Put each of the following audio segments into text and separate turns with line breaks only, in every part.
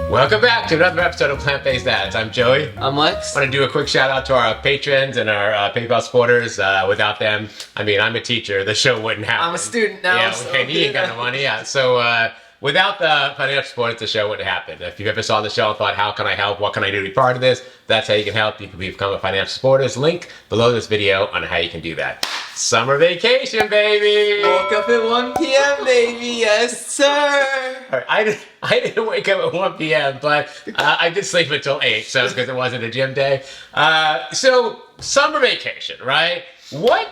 Welcome back to another episode of Plant-Based Dads. I'm Joey.
I'm Lex.
I want to do a quick shout out to our patrons and our PayPal supporters. Without them, I mean, I'm a teacher. The show wouldn't happen.
I'm a student now.
Yeah,
so
okay, you ain't got no money. Yeah, so without the financial support, the show wouldn't happen. If you ever saw the show and thought, how can I help? What can I do to be part of this? That's how you can help. You can become a financial supporter. There's a link below this video on how you can do that. Summer vacation, baby!
Woke up at 1 p.m., baby. Yes, sir.
All right, I didn't wake up at 1 p.m., but I did sleep until 8, so because it wasn't a gym day. So, summer vacation, right? What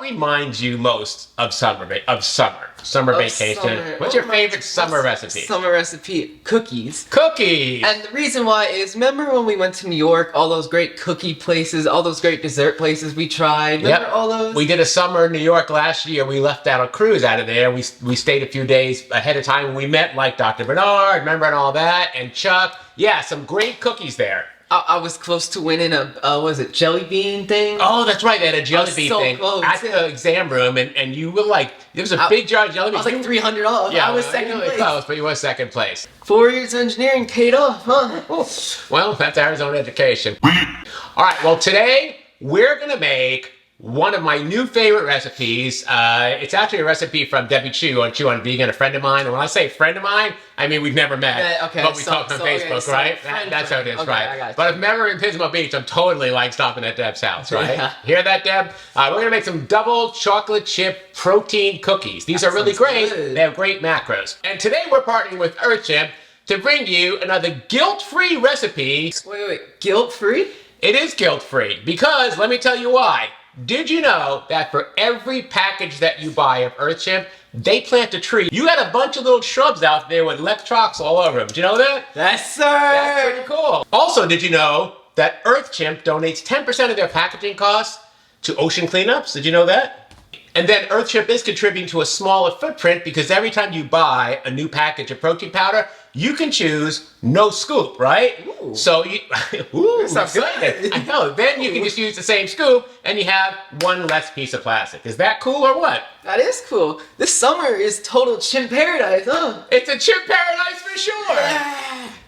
reminds you most of summer vacation?
Summer.
What's your favorite summer recipe?
Summer recipe, cookies.
Cookies!
And the reason why is, remember when we went to New York, all those great cookie places, all those great dessert places we tried? Remember all those?
We did a summer in New York last year. We left out a cruise out of there. We stayed a few days ahead of time. We met like Dr. Bernard, remember, and all that, and Chuck. Yeah, some great cookies there.
I was close to winning a, was it jelly bean thing?
Oh, that's right. They had a jelly bean thing
close,
at the exam room, and you were like, there was a big jar of jelly beans.
I was like $300 off.
Yeah,
I was second
really
place.
close, but you were second place.
4 years of engineering paid off, huh?
Well, that's Arizona education. All right, well, today we're going to make one of my new favorite recipes. It's actually a recipe from Debbie Chew on Vegan, a friend of mine. And when I say friend of mine, I mean we've never met,
Yeah, okay,
but we talked on Facebook, right? That's how it is,
Okay, I got
right?
you.
But if I'm ever in Pismo Beach, I'm totally like stopping at Deb's house, right?
Yeah.
Hear that, Deb? We're gonna make some double chocolate chip protein cookies. These are really
sounds
great.
good.
They have great macros. And today we're partnering with Earthchip to bring you another guilt-free recipe.
Wait, guilt-free?
It is guilt-free because let me tell you why. Did you know that for every package that you buy of Earthchip, they plant a tree? You got a bunch of little shrubs out there with electrocs all over them. Do you know that?
Yes, sir.
That's pretty cool. Also, did you know that Earthchip donates 10% of their packaging costs to ocean cleanups? Did you know that? And then Earthchip is contributing to a smaller footprint because every time you buy a new package of protein powder, you can choose no scoop, right?
Ooh.
So you, ooh,
sounds
excited.
good.
I know. Then you can just use the same scoop and you have one less piece of plastic. Is that cool or what?
That is cool. This summer is total chimp paradise, huh?
It's a chip paradise for sure.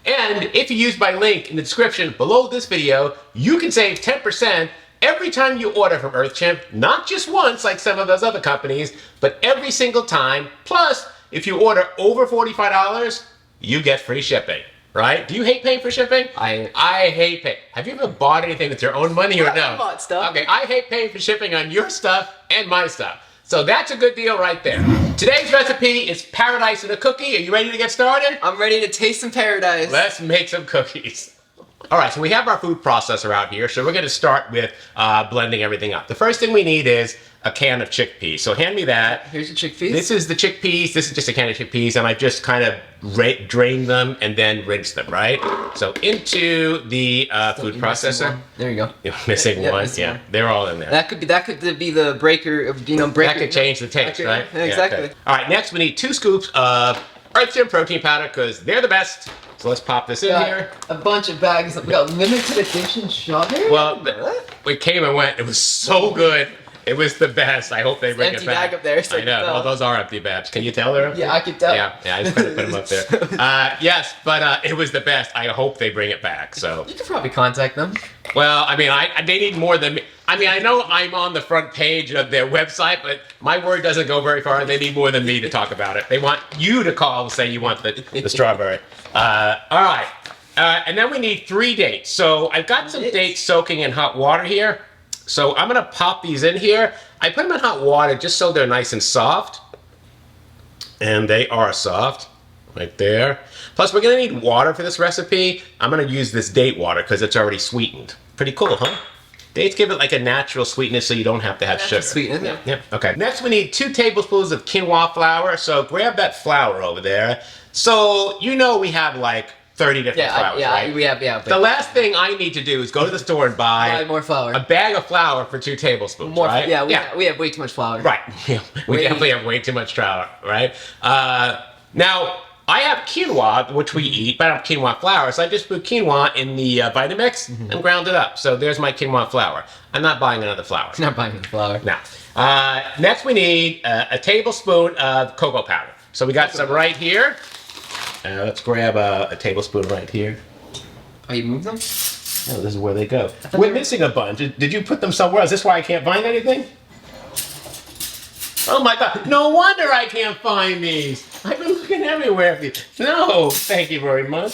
And if you use my link in the description below this video, you can save 10% every time you order from Earthchip, not just once like some of those other companies, but every single time. Plus, if you order over $45, you get free shipping, right? Do you hate paying for shipping? I hate paying. Have you ever bought anything with your own money or no?
I bought stuff.
Okay, I hate paying for shipping on your stuff and my stuff. So that's a good deal right there. Today's recipe is paradise in a cookie. Are you ready to get started?
I'm ready to taste some paradise.
Let's make some cookies. All right, so we have our food processor out here, so we're going to start with blending everything up. The first thing we need is a can of chickpeas. So hand me that.
Here's your chickpeas.
This is the chickpeas. This is just a can of chickpeas, and I just kind of drain them and then rinse them, right? So into the food processor.
There you go.
You're missing one.
missing
Yeah,
one.
they're all in there.
That could be the breaker of breaker.
That could change the taste,
Okay,
right?
yeah, exactly.
Yeah, okay. All right, next we need 2 scoops of Earthchip protein powder because they're the best. So let's pop this in here.
A bunch of bags. We got limited edition strawberry.
Well, it came and went. It was so good. It was the best. I hope they bring it
empty
back.
bag up there, so
I know. Well, those are empty bags. Can you tell they're empty?
Yeah, I could tell.
Yeah, I just put them up there. Yes, but it was the best. I hope they bring it back. So.
You could probably contact them.
Well, I mean, they need more than me. I mean, I know I'm on the front page of their website, but my word doesn't go very far. They need more than me to talk about it. They want you to call and say you want the strawberry. All right. And then we need 3 dates. So I've got some dates soaking in hot water here. So I'm going to pop these in here. I put them in hot water just so they're nice and soft. And they are soft. Right there. Plus, we're going to need water for this recipe. I'm going to use this date water because it's already sweetened. Pretty cool, huh? Dates give it like a natural sweetness so you don't have to have sugar.
Sweetness, yeah.
Yeah, okay. Next, we need 2 tablespoons of quinoa flour. So grab that flour over there. So, you know we have like 30 different flours, right?
We have.
The last thing I need to do is go to the store and buy
more flour.
a bag of flour for 2 tablespoons, right?
Yeah, we have way too much flour.
Right. We definitely have way too much flour, right? Now, I have quinoa, which we eat, but I don't have quinoa flour, so I just put quinoa in the Vitamix and ground it up. So there's my quinoa flour. I'm not buying another flour.
Not buying the flour.
No. Next, we need a tablespoon of cocoa powder. So we got some right here. Let's grab a tablespoon right here.
Oh, you moved them?
Oh, this is where they go. We're missing a bunch. Did you put them somewhere else? Is this why I can't find anything? Oh my God! No wonder I can't find these. I've been looking everywhere. No, thank you very much.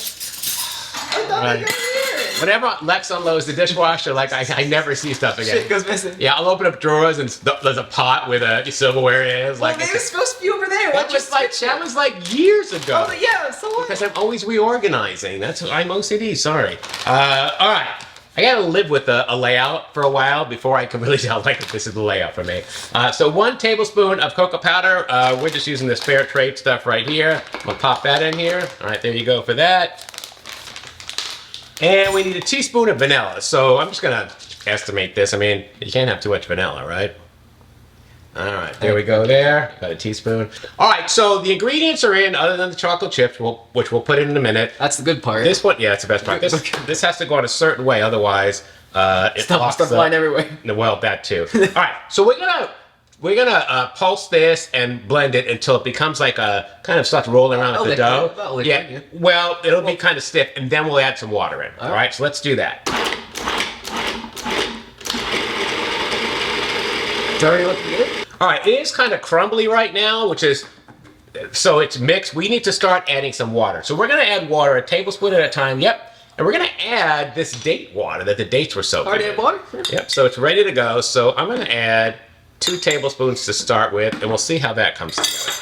I thought they were here.
Whenever Lex unloads the dishwasher, like I never see stuff again.
Shit goes missing.
Yeah, I'll open up drawers and there's a pot with a silverware is.
Well,
Like
they were supposed to be over there.
that was like years ago.
Oh, yeah, so what?
Because I'm always reorganizing. I'm OCD. Sorry. All right. I gotta live with a layout for a while before I can really tell like if this is the layout for me. So 1 tablespoon of cocoa powder. We're just using this fair trade stuff right here. I'm gonna pop that in here. All right, there you go for that. And we need a teaspoon of vanilla. So I'm just gonna estimate this. I mean, you can't have too much vanilla, right? All right, there we go there. Got a teaspoon. All right, so the ingredients are in other than the chocolate chips, which we'll put in a minute.
That's the good part.
This one, yeah, it's the best part. This has to go in a certain way, otherwise it locks
Stuff flying everywhere.
Well, that too. All right, so we're gonna pulse this and blend it until it becomes like a kind of starts rolling around with the dough. Yeah, well, it'll be kind of stiff, and then we'll add some water in. All right, so let's do that.
It's already looking good.
All right, it is kind of crumbly right now, which is, so it's mixed. We need to start adding some water. So we're gonna add water a tablespoon at a time, yep. And we're gonna add this date water that the dates were soaked in.
Already add water?
Yep, so it's ready to go. So I'm gonna add 2 tablespoons to start with, and we'll see how that comes together.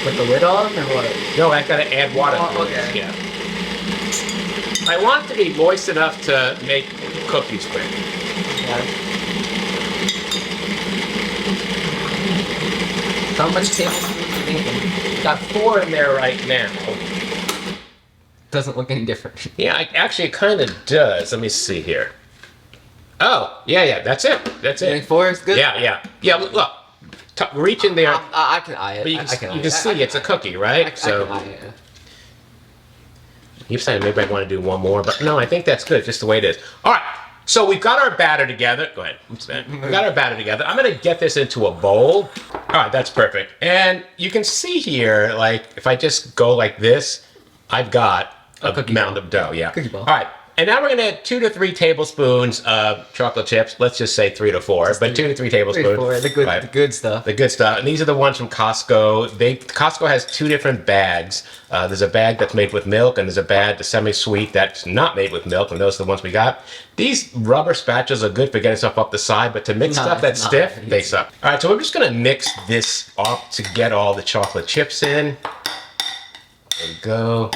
Put the lid on or what?
No, I gotta add water.
Oh, okay.
Yeah. I want it to be moist enough to make cookies quick.
Yeah. How much tablespoons are you making?
Got 4 in there right now.
Doesn't look any different.
Yeah, actually it kind of does. Let me see here. Oh, yeah, that's it. That's
You think
it.
4 is good?
Yeah. Look, reach in there.
I can eye it.
But you
I
can see it's a cookie, right?
I can eye it.
You're saying maybe I want to do one more, but no, I think that's good, just the way it is. All right, so we've got our batter together. Go ahead. We've got our batter together. I'm going to get this into a bowl. All right, that's perfect. And you can see here, like, if I just go like this, I've got a mound of dough. Yeah.
Cookie ball.
All right. And now we're going to add 2 to 3 tablespoons of chocolate chips. Let's just say 3 to 4, but 2 to 3 tablespoons.
3 to 4, the good stuff.
The good stuff. And these are the ones from Costco. Costco has 2 different bags. There's a bag that's made with milk, and there's a bag, the semi-sweet, that's not made with milk, and those are the ones we got. These rubber spatulas are good for getting stuff up the side, but to mix stuff that's stiff, they suck. All right, so we're just going to mix this up to get all the chocolate chips in. There we go.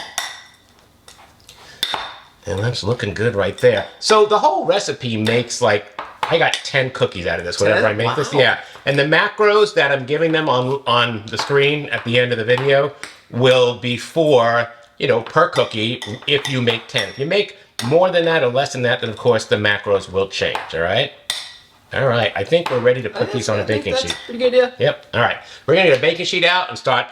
And that's looking good right there. So the whole recipe makes like, I got 10 cookies out of this, whenever I make this. Yeah. And the macros that I'm giving them on the screen at the end of the video will be for, per cookie if you make 10. If you make more than that or less than that, then of course the macros will change, all right? All right, I think we're ready to put these on a baking sheet.
Pretty good, yeah.
Yep, all right. We're gonna get a baking sheet out and start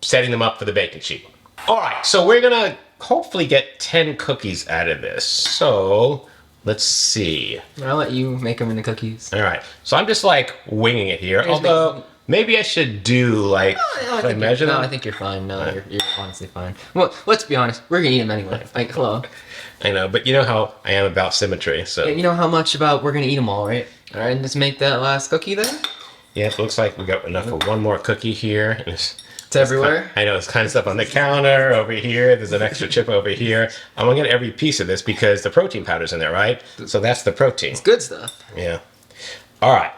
setting them up for the baking sheet. All right, so we're gonna hopefully get 10 cookies out of this. So let's see.
I'll let you make them into cookies.
All right, so I'm just like winging it here. Although maybe I should do like, should I measure them?
No, I think you're fine. No, you're honestly fine. Well, let's be honest. We're gonna eat them anyway. Like, hello.
I know, but you know how I am about symmetry, so.
You know how much about we're gonna eat them all, right? All right, let's make that last cookie then.
Yeah, it looks like we got enough for one more cookie here.
It's everywhere.
I know, there's kind of stuff on the counter over here. There's an extra chip over here. I'm gonna get every piece of this because the protein powder's in there, right? So that's the protein.
It's good stuff.
Yeah. All right.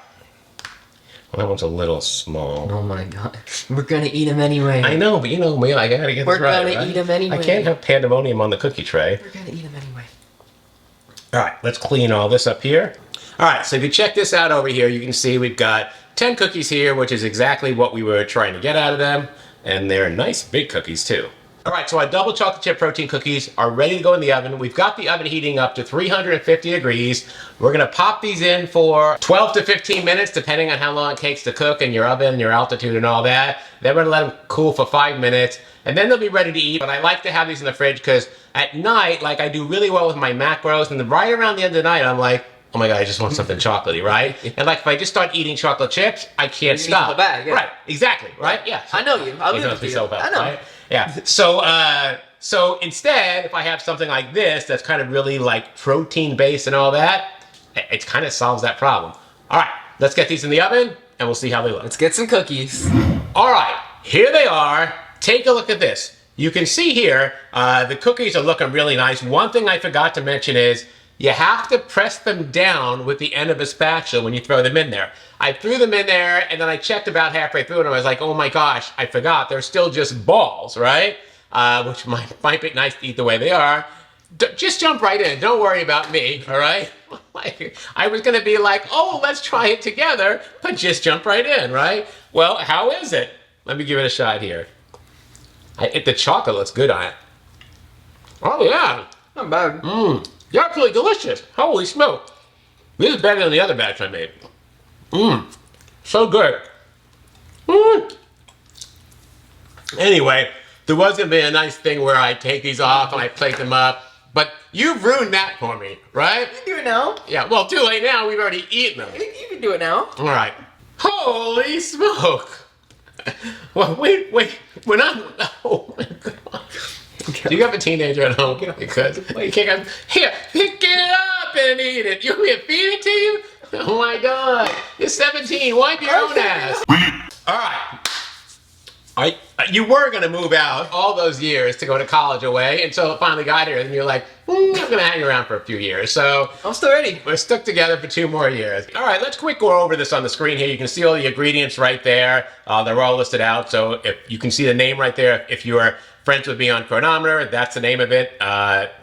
Well, that one's a little small.
Oh my god. We're gonna eat them anyway.
I know, but I gotta get this right.
We're gonna eat them anyway.
I can't have pandemonium on the cookie tray.
We're gonna eat them anyway.
All right, let's clean all this up here. All right, so if you check this out over here, you can see we've got 10 cookies here, which is exactly what we were trying to get out of them. And they're nice big cookies too. All right, so our double chocolate chip protein cookies are ready to go in the oven. We've got the oven heating up to 350 degrees. We're gonna pop these in for 12 to 15 minutes, depending on how long it takes to cook and your oven, your altitude and all that. Then we're gonna let them cool for 5 minutes, and then they'll be ready to eat. But I like to have these in the fridge because at night, like I do really well with my macros, and then right around the end of the night, I'm like, oh my God, I just want something chocolatey, right? And like if I just start eating chocolate chips, I can't
You
stop.
need the bag, yeah.
Right, exactly, right? Yeah.
I know you. I'll
He
leave
knows
it
me
to
so
you.
well,
I know.
right? Yeah. So instead, if I have something like this that's kind of really like protein based and all that, it kind of solves that problem. All right, let's get these in the oven and we'll see how they look.
Let's get some cookies.
All right, here they are. Take a look at this. You can see here, the cookies are looking really nice. One thing I forgot to mention is you have to press them down with the end of a spatula when you throw them in there. I threw them in there and then I checked about halfway through and I was like, oh my gosh, I forgot. They're still just balls, right? Which might be nice to eat the way they are. Just jump right in. Don't worry about me, all right? Like, I was going to be like, oh, let's try it together, but just jump right in, right? Well, how is it? Let me give it a shot here. The chocolate looks good on it. Oh, yeah.
Not bad.
Mmm. They're absolutely delicious. Holy smoke. This is better than the other batch I made. Mmm. So good. Mmm. Anyway, there was going to be a nice thing where I take these off and I plate them up. But you've ruined that for me, right?
You can do it now.
Yeah, well, too late now. We've already eaten them.
You can do it now.
All right. Holy smoke. Well, wait. When I'm... Oh, my God. Do you have a teenager at home? Because you can't... Here, pick it up and eat it. You want me to feed it to you? Oh, my God. You're 17. Wipe your own ass. All right. You were going to move out all those years to go to college away until it finally got here, and you're like, I'm going to hang around for a few years. So
I'm still ready.
we're stuck together for 2 more years. All right, let's quick go over this on the screen here. You can see all the ingredients right there. They're all listed out. So if you can see the name right there, if you are friends with me on Cronometer, that's the name of it.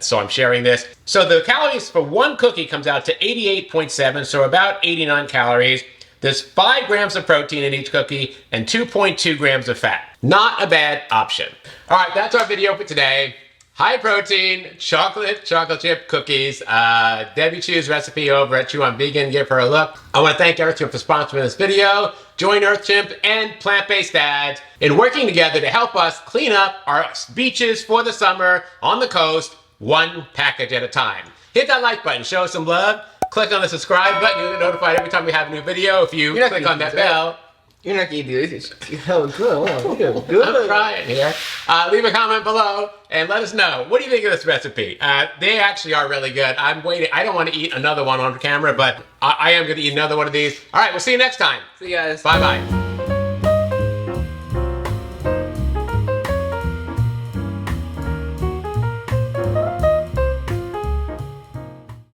So I'm sharing this. So the calories for one cookie comes out to 88.7, so about 89 calories. There's 5 grams of protein in each cookie and 2.2 grams of fat. Not a bad option. All right, that's our video for today. High protein, chocolate chip cookies. Debbie Chu's recipe over at Chew on Vegan. Give her a look. I want to thank EarthChimp for sponsoring this video. Join EarthChimp and Plant-Based Dads in working together to help us clean up our beaches for the summer on the coast, one package at a time. Hit that like button, show us some love. Click on the subscribe button. You'll get notified every time we have a new video. If you click on that bell.
You're not gonna do this. You're good.
I'm trying here. Leave a comment below and let us know. What do you think of this recipe? They actually are really good. I'm waiting. I don't want to eat another one on camera, but I am going to eat another one of these. All right, we'll see you next time.
See you guys.
Bye-bye.